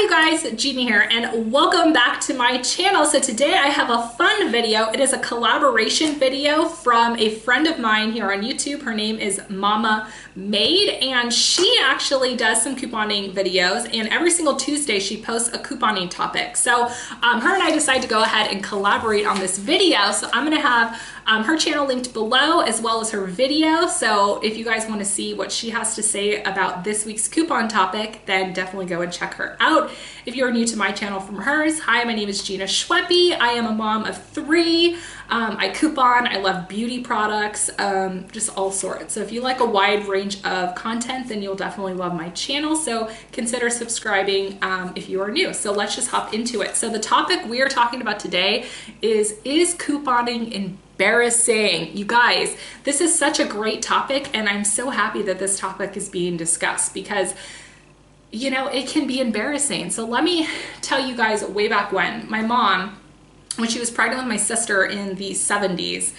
Hi you guys, Jeannie here and welcome back to my channel. So today I have a fun video. It is a collaboration video from a friend of mine here on YouTube. Her name is Momma Made and she actually does some couponing videos, and every single Tuesday she posts a couponing topic. So her and I decided to go ahead and collaborate on this video. So I'm gonna have her channel linked below as well as her video. So if you guys want to see what she has to say about this week's coupon topic, then definitely go and check her out. If you're new to my channel from hers, hi, my name is Gina Schweppe. I am a mom of 3. I coupon, I love beauty products, just all sorts. So if you like a wide range of content, then you'll definitely love my channel. So consider subscribing if you are new. So let's just hop into it. So the topic we are talking about today is couponing embarrassing? You guys, this is such a great topic, and I'm so happy that this topic is being discussed because, you know, it can be embarrassing. So let me tell you guys, way back when, my mom, when she was pregnant with my sister in the 70s,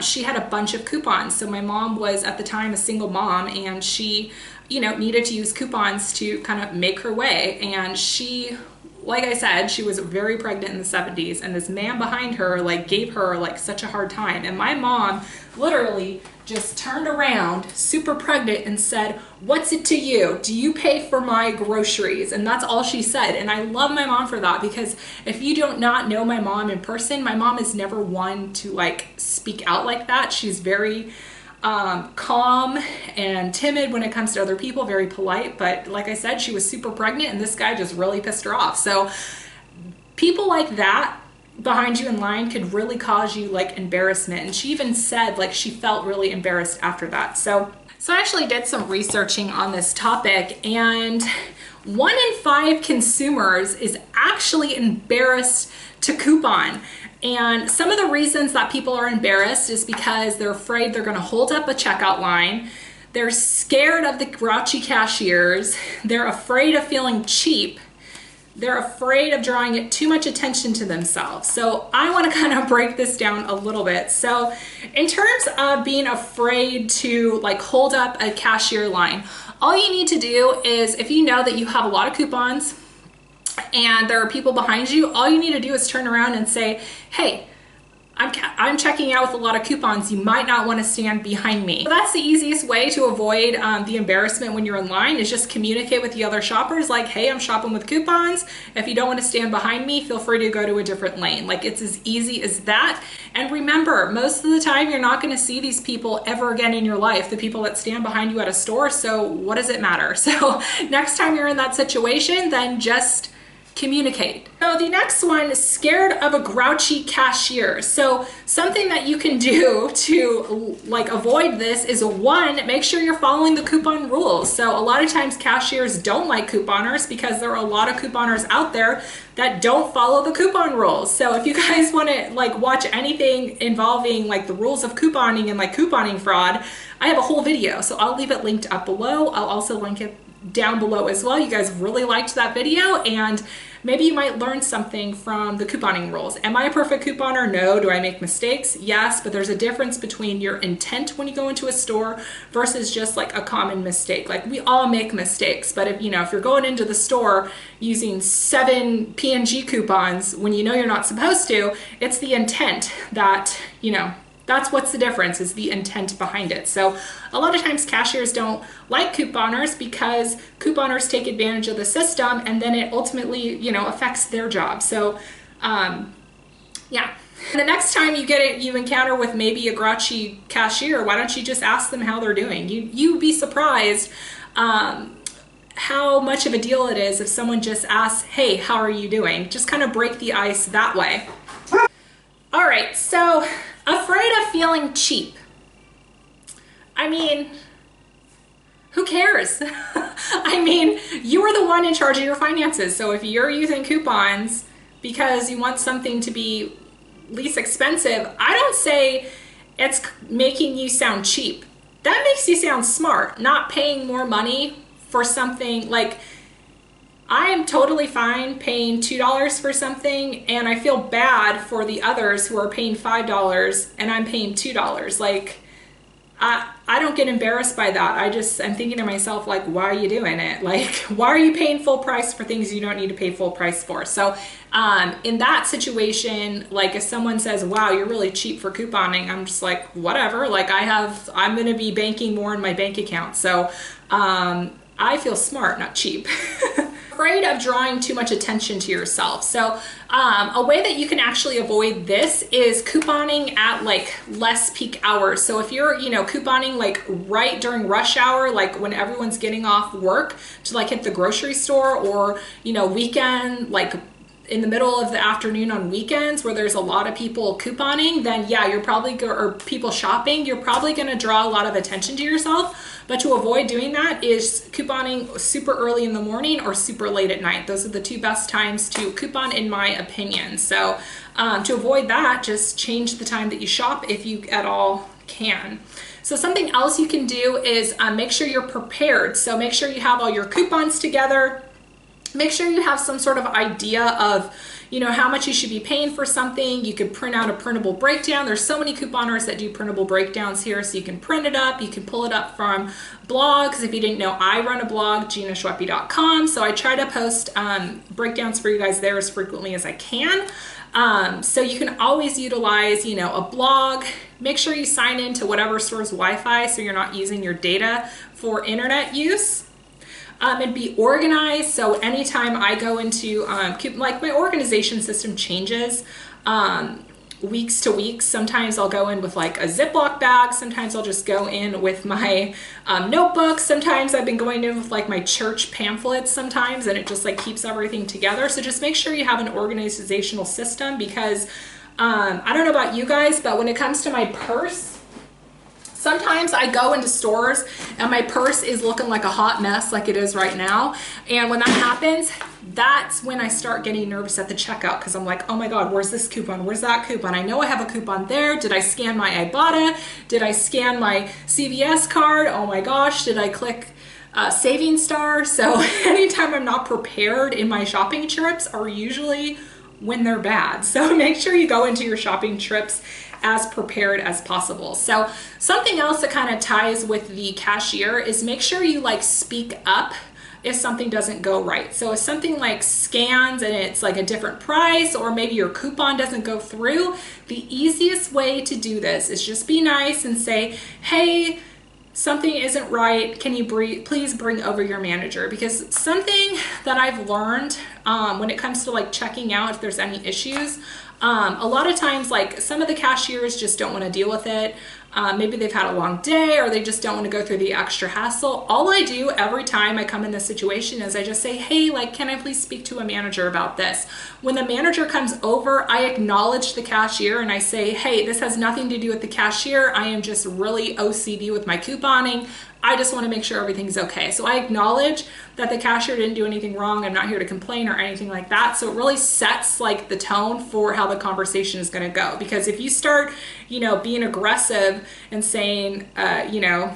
she had a bunch of coupons. So my mom was at the time a single mom, and she, you know, needed to use coupons to kind of make her way. And she, like I said, she was very pregnant in the 70s, and this man behind her like gave her like such a hard time. And my mom literally just turned around, super pregnant, and said, "What's it to you? Do you pay for my groceries?" And that's all she said. And I love my mom for that, because if you do not know my mom in person, my mom is never one to like speak out like that. She's very calm and timid when it comes to other people, very polite. But like I said, she was super pregnant, and this guy just really pissed her off. So people like that behind you in line could really cause you like embarrassment. And she even said like she felt really embarrassed after that. So I actually did some researching on this topic, and 1 in 5 consumers is actually embarrassed to coupon. And some of the reasons that people are embarrassed is because they're afraid they're going to hold up a checkout line. They're scared of the grouchy cashiers. They're afraid of feeling cheap. They're afraid of drawing too much attention to themselves. So I want to kind of break this down a little bit. So in terms of being afraid to like hold up a cashier line, all you need to do is, if you know that you have a lot of coupons and there are people behind you, all you need to do is turn around and say, "Hey, I'm checking out with a lot of coupons. You might not want to stand behind me." So that's the easiest way to avoid the embarrassment when you're in line, is just communicate with the other shoppers like, "Hey, I'm shopping with coupons. If you don't want to stand behind me, feel free to go to a different lane." Like, it's as easy as that. And remember, most of the time you're not going to see these people ever again in your life, the people that stand behind you at a store. So what does it matter? So next time you're in that situation, then just communicate. So the next one is scared of a grouchy cashier. So something that you can do to like avoid this is, 1, make sure you're following the coupon rules. So a lot of times cashiers don't like couponers because there are a lot of couponers out there that don't follow the coupon rules. So if you guys want to like watch anything involving like the rules of couponing and like couponing fraud, I have a whole video. So I'll leave it linked up below. I'll also link it down below as well. You guys really liked that video, and maybe you might learn something from the couponing rules. Am I a perfect couponer? No. Do I make mistakes? Yes, but there's a difference between your intent when you go into a store versus just like a common mistake. Like, we all make mistakes, but if you're going into the store using 7 P&G coupons when you know you're not supposed to, it's the intent that, that's what's the difference, is the intent behind it. So a lot of times cashiers don't like couponers because couponers take advantage of the system, and then it ultimately, affects their job. So yeah. And the next time you encounter with maybe a grouchy cashier, why don't you just ask them how they're doing? You'd be surprised how much of a deal it is if someone just asks, "Hey, how are you doing?" Just kind of break the ice that way. All right, so afraid of feeling cheap. I mean, who cares? I mean, you are the one in charge of your finances. So if you're using coupons because you want something to be least expensive, I don't say it's making you sound cheap. That makes you sound smart, not paying more money for something. Like, I am totally fine paying $2 for something, and I feel bad for the others who are paying $5 and I'm paying $2. Like, I don't get embarrassed by that. I'm thinking to myself, like, why are you doing it? Like, why are you paying full price for things you don't need to pay full price for? So in that situation, like if someone says, wow, you're really cheap for couponing, I'm just like, whatever. Like I'm going to be banking more in my bank account. So I feel smart, not cheap. Afraid of drawing too much attention to yourself. So a way that you can actually avoid this is couponing at like less peak hours. So if you're, couponing like right during rush hour, like when everyone's getting off work to like hit the grocery store, or, weekend, like in the middle of the afternoon on weekends where there's a lot of people couponing, then yeah, you're probably, or people shopping, you're probably going to draw a lot of attention to yourself. But to avoid doing that is couponing super early in the morning or super late at night. Those are the two best times to coupon in my opinion. So to avoid that, just change the time that you shop if you at all can. So something else you can do is make sure you're prepared. So make sure you have all your coupons together. Make sure you have some sort of idea of, how much you should be paying for something. You could print out a printable breakdown. There's so many couponers that do printable breakdowns here, so you can print it up. You can pull it up from blogs. If you didn't know, I run a blog, GinaSchweppe.com. So I try to post breakdowns for you guys there as frequently as I can. So you can always utilize, a blog. Make sure you sign into whatever store's Wi-Fi so you're not using your data for internet use. And be organized. So anytime I go into, like my organization system changes weeks to weeks. Sometimes I'll go in with like a Ziploc bag. Sometimes I'll just go in with my notebooks. Sometimes I've been going in with like my church pamphlets sometimes, and it just like keeps everything together. So just make sure you have an organizational system, because I don't know about you guys, but when it comes to my purse, sometimes I go into stores and my purse is looking like a hot mess like it is right now. And when that happens, that's when I start getting nervous at the checkout, because I'm like, oh my God, where's this coupon? Where's that coupon? I know I have a coupon there. Did I scan my Ibotta? Did I scan my CVS card? Oh my gosh, did I click Saving Star? So anytime I'm not prepared in my shopping trips are usually when they're bad. So make sure you go into your shopping trips as prepared as possible. So something else that kind of ties with the cashier is make sure you like speak up if something doesn't go right. So if something like scans and it's like a different price, or maybe your coupon doesn't go through, the easiest way to do this is just be nice and say, hey, something isn't right. Can you please bring over your manager? Because something that I've learned when it comes to like checking out if there's any issues, a lot of times like some of the cashiers just don't want to deal with it. Maybe they've had a long day, or they just don't want to go through the extra hassle. All I do every time I come in this situation is I just say, hey, like, can I please speak to a manager about this? When the manager comes over, I acknowledge the cashier and I say, hey, this has nothing to do with the cashier. I am just really OCD with my couponing. I just want to make sure everything's okay. So I acknowledge that the cashier didn't do anything wrong. I'm not here to complain or anything like that. So it really sets like the tone for how the conversation is going to go. Because if you start, being aggressive and saying, you know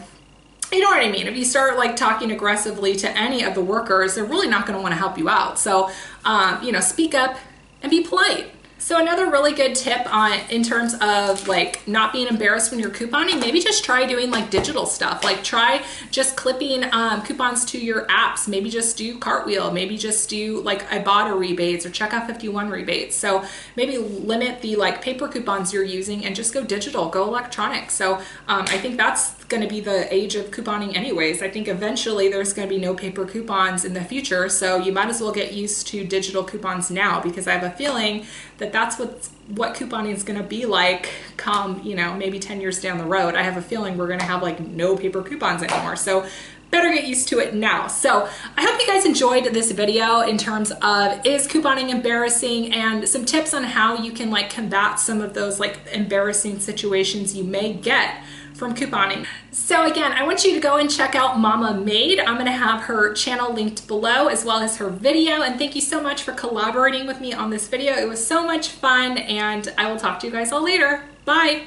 what I mean? If you start like talking aggressively to any of the workers, they're really not going to want to help you out. So, speak up and be polite. So another really good tip in terms of like not being embarrassed when you're couponing, maybe just try doing like digital stuff. Like try just clipping coupons to your apps. Maybe just do Cartwheel. Maybe just do like Ibotta rebates or Checkout 51 rebates. So maybe limit the like paper coupons you're using and just go digital, go electronic. So I think that's going to be the age of couponing anyways. I think eventually there's going to be no paper coupons in the future. So you might as well get used to digital coupons now, because I have a feeling that that's what couponing is going to be like come, maybe 10 years down the road. I have a feeling we're going to have like no paper coupons anymore. So better get used to it now. So I hope you guys enjoyed this video in terms of is couponing embarrassing, and some tips on how you can like combat some of those like embarrassing situations you may get from couponing. So again, I want you to go and check out Momma Made. I'm going to have her channel linked below as well as her video. And thank you so much for collaborating with me on this video. It was so much fun, and I will talk to you guys all later. Bye.